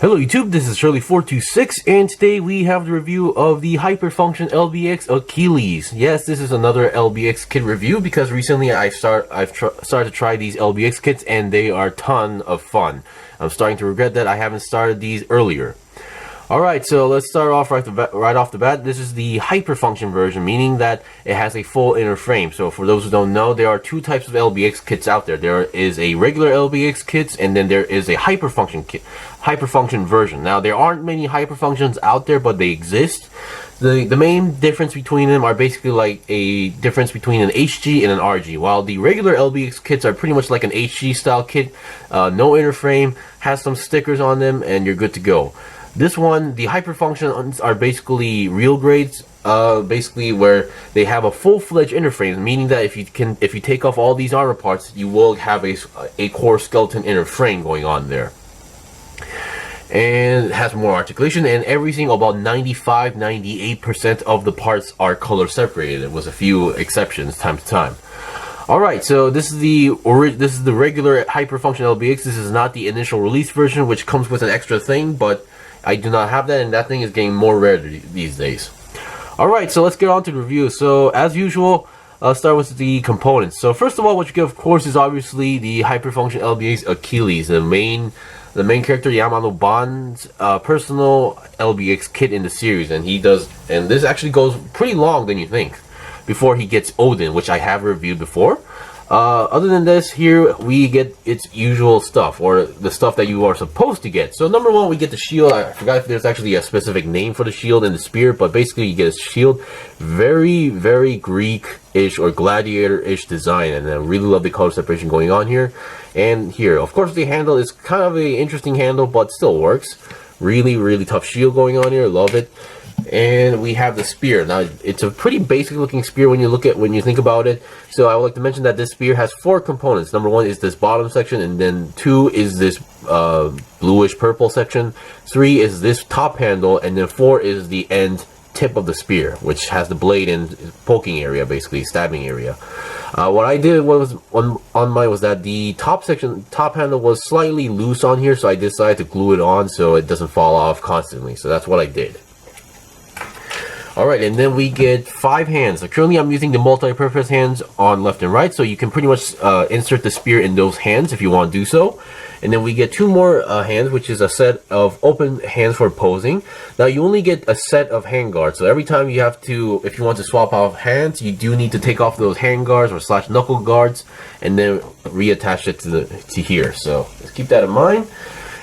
Hello YouTube, this is Shirley426 and today we have the review of the Hyper Function LBX Achilles. Yes, this is another LBX kit review because recently I've started to try these LBX kits and they are a ton of fun. I'm starting to regret that I haven't started these earlier. Alright, so let's start off right off the bat. This is the Hyper Function version, meaning that it has a full inner frame. So for those who don't know, there are two types of LBX kits out there. There is a regular LBX kit and then there is a Hyper Function kit. Hyper Function version. Now there aren't many Hyper Functions out there, but they exist. The main difference between them are basically like a difference between an HG and an RG. While the regular LBX kits are pretty much like an HG style kit, no inner frame, has some stickers on them, and you're good to go. This one, the Hyper Functions are basically real grades, basically where they have a full-fledged inner frame, meaning that if you take off all these armor parts, you will have a core skeleton inner frame going on there. And it has more articulation, and everything about 95-98% of the parts are color separated, with a few exceptions time to time. Alright, so this is the regular Hyper Function LBX. This is not the initial release version, which comes with an extra thing, but I do not have that, and that thing is getting more rare these days. Alright, so let's get on to the review. So as usual, I'll start with the components. So first of all, what you get, of course, is obviously the Hyper Function LBX Achilles, the main character, Yamano Ban's personal LBX kit in the series, and this actually goes pretty long than you think before he gets Odin, which I have reviewed before. Other than this, here we get its usual stuff, or the stuff that you are supposed to get. So number one, we get the shield. I forgot if there's actually a specific name for the shield and the spear, but basically you get a shield. Very, very Greek-ish or gladiator-ish design, and I really love the color separation going on here. And here, of course, the handle is kind of an interesting handle, but still works. Really, really tough shield going on here. Love it. And we have the spear. Now it's a pretty basic looking spear when you think about it. So I would like to mention that this spear has 4 components. Number 1 is this bottom section, and then 2 is this bluish purple section. 3 is this top handle, and then 4 is the end tip of the spear, which has the blade and poking area, basically stabbing area. What I did on mine was that the top handle was slightly loose on here, so I decided to glue it on so it doesn't fall off constantly. So that's what I did. Alright, and then we get 5 hands. So currently I'm using the multi-purpose hands on left and right, so you can pretty much insert the spear in those hands if you want to do so. And then we get 2 more hands, which is a set of open hands for posing. Now you only get a set of hand guards, so every time you have to, if you want to swap out hands, you do need to take off those hand guards or slash knuckle guards and then reattach it to here. So let's keep that in mind.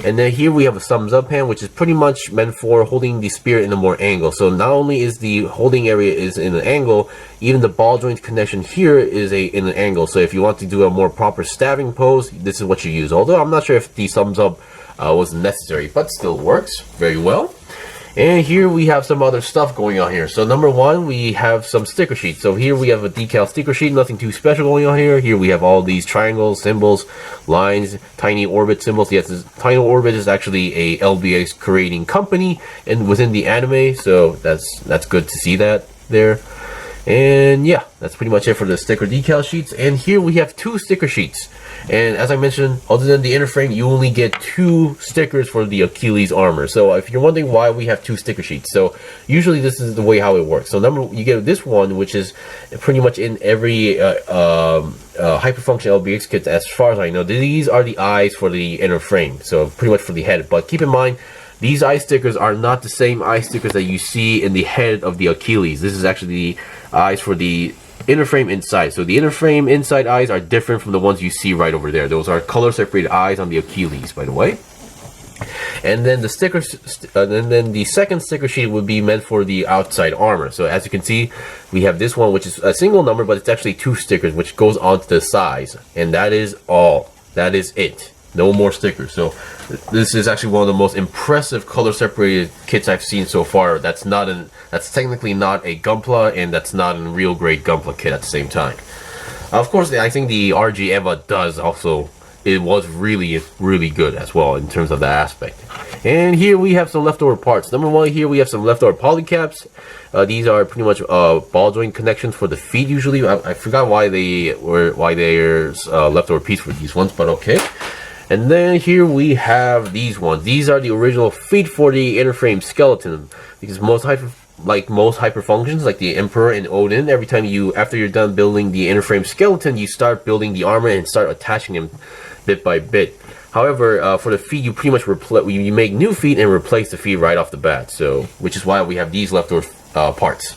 And then here we have a thumbs up hand, which is pretty much meant for holding the spear in a more angle. So not only is the holding area is in an angle, even the ball joint connection here is in an angle. So if you want to do a more proper stabbing pose, this is what you use. Although I'm not sure if the thumbs up was necessary, but still works very well. And here we have some other stuff going on here. So number 1, we have some sticker sheets. So here we have a decal sticker sheet, nothing too special going on here. Here we have all these triangles, symbols, lines, tiny orbit symbols. Yes, this tiny orbit is actually a LBX creating company and within the anime, so that's good to see that there. And yeah, that's pretty much it for the sticker decal sheets. And here we have 2 sticker sheets. And as I mentioned, other than the inner frame, you only get 2 stickers for the Achilles armor. So if you're wondering why we have 2 sticker sheets, so usually this is the way how it works. So you get this one, which is pretty much in every Hyper Function LBX kit, as far as I know. These are the eyes for the inner frame, so pretty much for the head. But keep in mind, these eye stickers are not the same eye stickers that you see in the head of the Achilles. This is actually the eyes for the inner frame inside. So the inner frame inside eyes are different from the ones you see right over there. Those are color separated eyes on the Achilles, by the way. And then the stickers, and then the second sticker sheet would be meant for the outside armor. So as you can see, we have this one, which is a single number, but it's actually 2 stickers, which goes onto the sides, and that is all. That is it. No more stickers. So this is actually one of the most impressive color separated kits I've seen so far. That's technically not a Gunpla, and that's not a real great Gunpla kit at the same time. Of course, I think the RG Eva does also. It was really, really good as well in terms of that aspect. And here we have some leftover parts. Number 1, here we have some leftover polycaps. These are pretty much ball joint connections for the feet. Usually, I forgot why there's leftover piece for these ones, but okay. And then here we have these ones. These are the original feet for the inner frame skeleton, because most hyper functions, like the Emperor and Odin, every time after you're done building the inner frame skeleton, you start building the armor and start attaching them bit by bit. However, for the feet, you pretty much you make new feet and replace the feet right off the bat. So, which is why we have these leftover parts.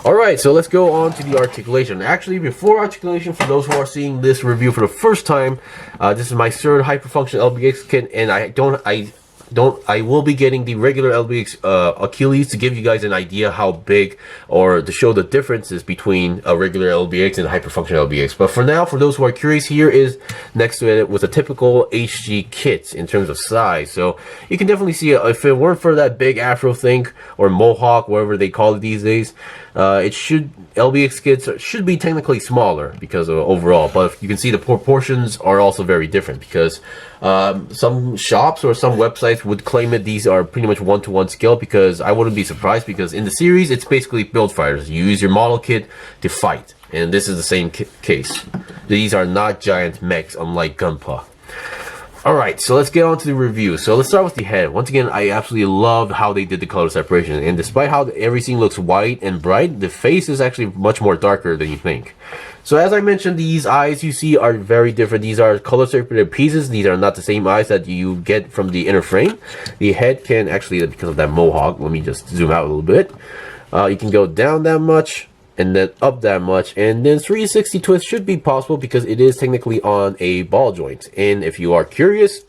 Alright, so let's go on to the articulation. Actually, before articulation, for those who are seeing this review for the first time, this is my third Hyper Function LBX kit, and I will be getting the regular LBX Achilles to give you guys an idea how big, or to show the differences between a regular LBX and Hyper Function LBX. But for now, for those who are curious, here is next to it with a typical HG kit in terms of size. So you can definitely see it. If it weren't for that big afro thing, or mohawk, whatever they call it these days, LBX kits should be technically smaller because of overall, but you can see the proportions are also very different, because some shops or some websites would claim that these are pretty much 1-to-1 scale, because I wouldn't be surprised, because in the series it's basically build fighters. You use your model kit to fight, and this is the same case. These are not giant mechs unlike Gunpla. Alright, so let's get on to the review. So let's start with the head. Once again, I absolutely love how they did the color separation, and despite how everything looks white and bright, the face is actually much more darker than you think. So as I mentioned, these eyes you see are very different. These are color separated pieces. These are not the same eyes that you get from the inner frame. The head can actually, because of that mohawk, let me just zoom out a little bit. You can go down that much, and then up that much, and then 360 twist should be possible because it is technically on a ball joint. And if you are curious,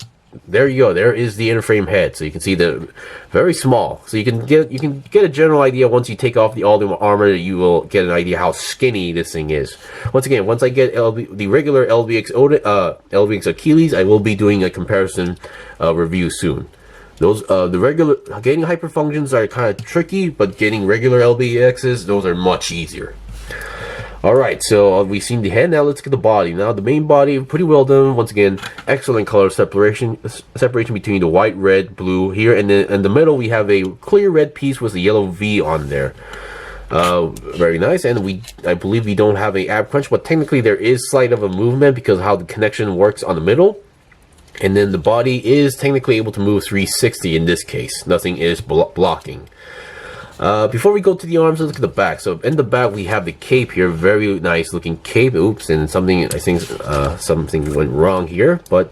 there you go, there is the inner frame head. So you can see the very small, so you can get a general idea. Once you take off all the armor, you will get an idea how skinny this thing is. Once again, once I get the regular LBX Achilles, I will be doing a comparison review soon. Those the regular getting hyper functions are kind of tricky, but getting regular LBXs, those are much easier. Alright, so we've seen the head. Now let's get the body. Now the main body, pretty well done. Once again, excellent color separation between the white, red, blue here, and then in the middle we have a clear red piece with a yellow V on there. Very nice. And I believe we don't have a ab crunch, but technically there is slight of a movement because of how the connection works on the middle. And then the body is technically able to move 360 in this case. Nothing is blocking. Before we go to the arms, let's look at the back. So in the back we have the cape here, very nice looking cape. Oops, and something, I think something went wrong here, but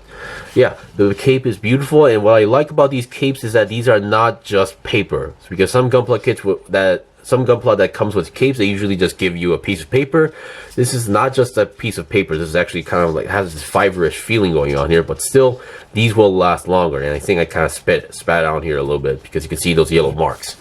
yeah, the cape is beautiful. And what I like about these capes is that these are not just paper, because some Gunpla kits that comes with capes, they usually just give you a piece of paper. This is not just a piece of paper. This is actually kind of like has this fiber-ish feeling going on here, but still these will last longer. And I think I kind of spat on here a little bit because you can see those yellow marks.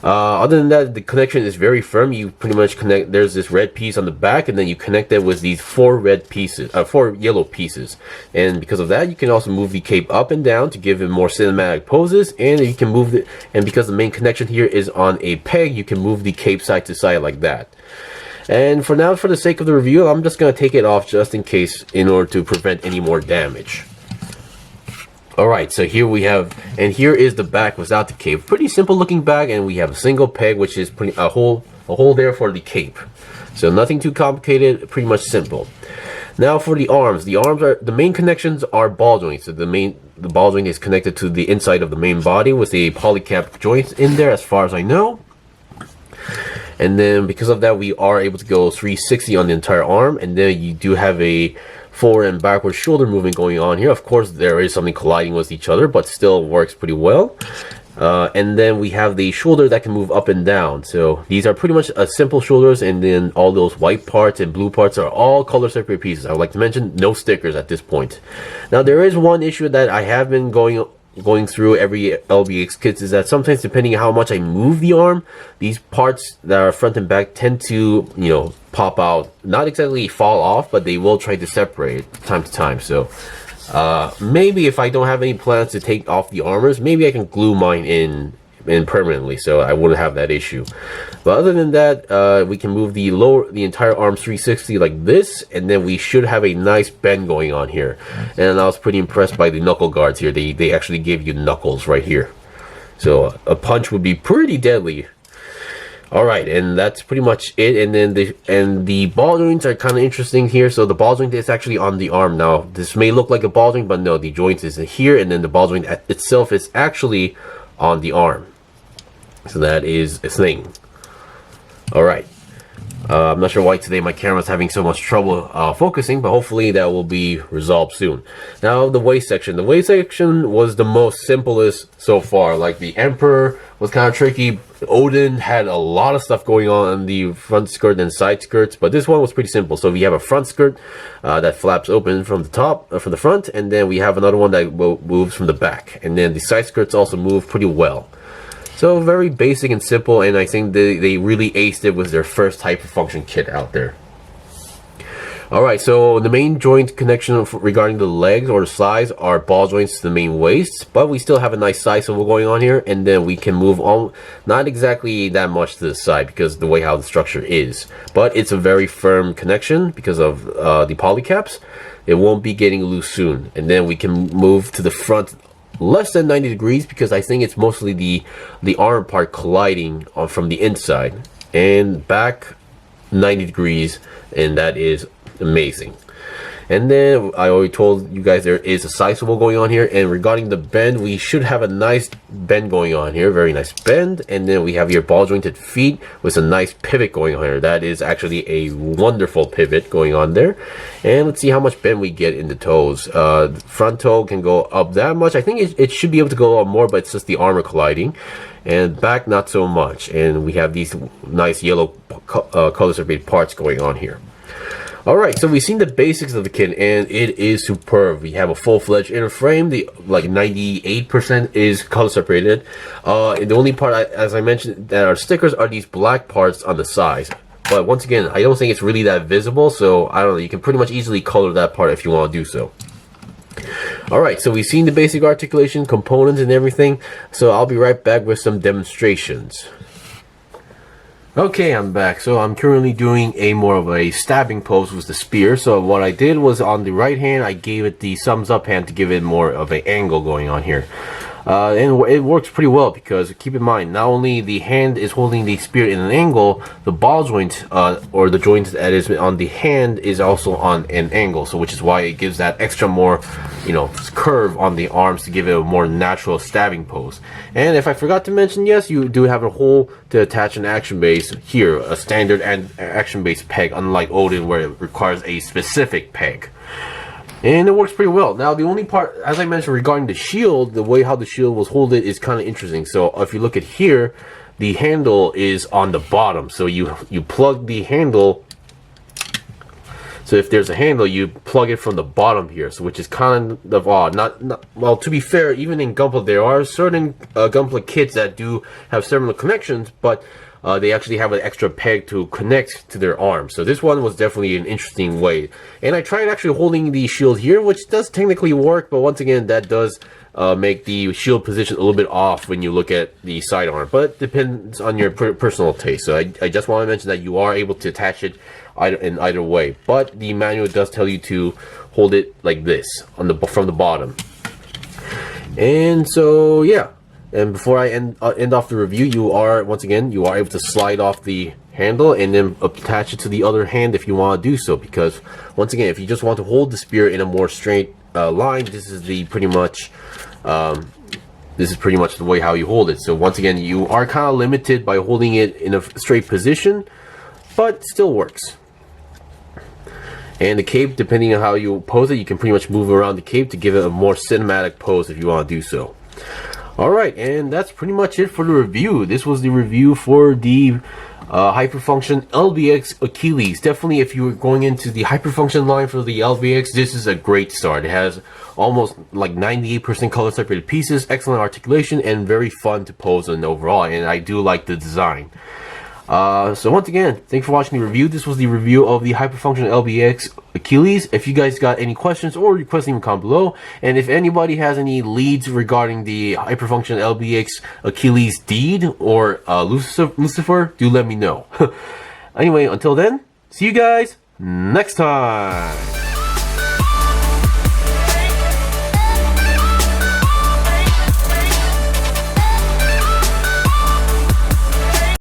Other than that, the connection is very firm. You pretty much connect, there's this red piece on the back, and then you connect it with these four yellow pieces. And because of that, you can also move the cape up and down to give it more cinematic poses, and you can move it, and because the main connection here is on a peg, you can move the cape side to side like that. And for now, for the sake of the review, I'm just going to take it off just in case, in order to prevent any more damage. Alright, so here we have, and here is the back without the cape. Pretty simple looking back, and we have a single peg, which is a hole there for the cape. So nothing too complicated, pretty much simple. Now for the arms. The main connections are ball joints. So the ball joint is connected to the inside of the main body with a polycap joint in there, as far as I know. And then because of that, we are able to go 360 on the entire arm, and then you do have a forward and backward shoulder movement going on here. Of course, there is something colliding with each other, but still works pretty well. And then we have the shoulder that can move up and down. So these are pretty much simple shoulders, and then all those white parts and blue parts are all color separate pieces. I would like to mention no stickers at this point. Now there is one issue that I have been going through every LBX kits, is that sometimes, depending on how much I move the arm, these parts that are front and back tend to, you know, pop out. Not exactly fall off, but they will try to separate time to time. So maybe if I don't have any plans to take off the armors, maybe I can glue mine in permanently, so I wouldn't have that issue. But other than that, we can move the entire arm 360 like this, and then we should have a nice bend going on here. And I was pretty impressed by the knuckle guards here. They actually gave you knuckles right here, so a punch would be pretty deadly. All right, and that's pretty much it. And then the ball joints are kind of interesting here. So the ball joint is actually on the arm. Now this may look like a ball joint, but no, the joint is here, and then the ball joint itself is actually on the arm. So that is a thing. All right. I'm not sure why today my camera's having so much trouble focusing, but hopefully that will be resolved soon. Now the waist section. The waist section was the most simplest so far. Like the Emperor was kind of tricky. Odin had a lot of stuff going on the front skirt and side skirts, but this one was pretty simple. So we have a front skirt that flaps open from the top, from the front, and then we have another one that moves from the back. And then the side skirts also move pretty well. So very basic and simple, and I think they really aced it with their first Hyper Function kit out there. Alright, so the main joint connection regarding the legs or the sides are ball joints to the main waist, but we still have a nice side swivel going on here, and then we can move on, not exactly that much to the side because the way how the structure is, but it's a very firm connection because of the polycaps. It won't be getting loose soon, and then we can move to the front less than 90 degrees because I think it's mostly the arm part colliding from the inside, and back 90 degrees, and that is amazing. And then I already told you guys there is a side swivel going on here, and regarding the bend, we should have a nice bend going on here, very nice bend. And then we have your ball jointed feet with a nice pivot going on here. That is actually a wonderful pivot going on there. And let's see how much bend we get in the toes. Front toe can go up that much. I think it should be able to go up more, but it's just the armor colliding. And back not so much. And we have these nice yellow color separated parts going on here. Alright, so we've seen the basics of the kit, and it is superb. We have a full-fledged inner frame. The like 98% is color separated. The only part, as I mentioned, that are stickers are these black parts on the sides. But once again, I don't think it's really that visible, so I don't know. You can pretty much easily color that part if you want to do so. Alright, so we've seen the basic articulation, components, and everything. So I'll be right back with some demonstrations. Okay, I'm back. So I'm currently doing more of a stabbing pose with the spear. So what I did was on the right hand, I gave it the thumbs up hand to give it more of an angle going on here. And it works pretty well because keep in mind, not only the hand is holding the spear in an angle, the ball joint or the joint that is on the hand is also on an angle. So which is why it gives that extra more, curve on the arms to give it a more natural stabbing pose. And if I forgot to mention, yes, you do have a hole to attach an action base here, a standard and action base peg, unlike Odin where it requires a specific peg. And it works pretty well. Now, the only part, as I mentioned regarding the shield, the way how the shield was holded is kind of interesting. So if you look at here, the handle is on the bottom. So you plug the handle. So if there's a handle, you plug it from the bottom here. So which is kind of odd. Well, to be fair, even in Gunpla, there are certain Gunpla kits that do have similar connections, but they actually have an extra peg to connect to their arm. So this one was definitely an interesting way. And I tried actually holding the shield here, which does technically work, but once again, that does make the shield position a little bit off when you look at the sidearm. But it depends on your personal taste. So I just want to mention that you are able to attach it in either way. But the manual does tell you to hold it like this on from the bottom. And so, yeah. And before I end off the review, you are able to slide off the handle and then attach it to the other hand if you want to do so. Because once again, if you just want to hold the spear in a more straight line, this is pretty much the way how you hold it. So once again, you are kind of limited by holding it in a straight position, but it still works. And the cape, depending on how you pose it, you can pretty much move around the cape to give it a more cinematic pose if you want to do so. Alright, and that's pretty much it for the review. This was the review for the Hyper Function LBX Achilles. Definitely, if you were going into the Hyper Function line for the LBX, this is a great start. It has almost like 98% color separated pieces, excellent articulation, and very fun to pose on overall. And I do like the design. So once again, thanks for watching the review. This was the review of the Hyper Function LBX Achilles. If you guys got any questions or requests, leave them comment below. And if anybody has any leads regarding the Hyper Function LBX Achilles Deed or Lucifer, do let me know. Anyway, until then, see you guys next time.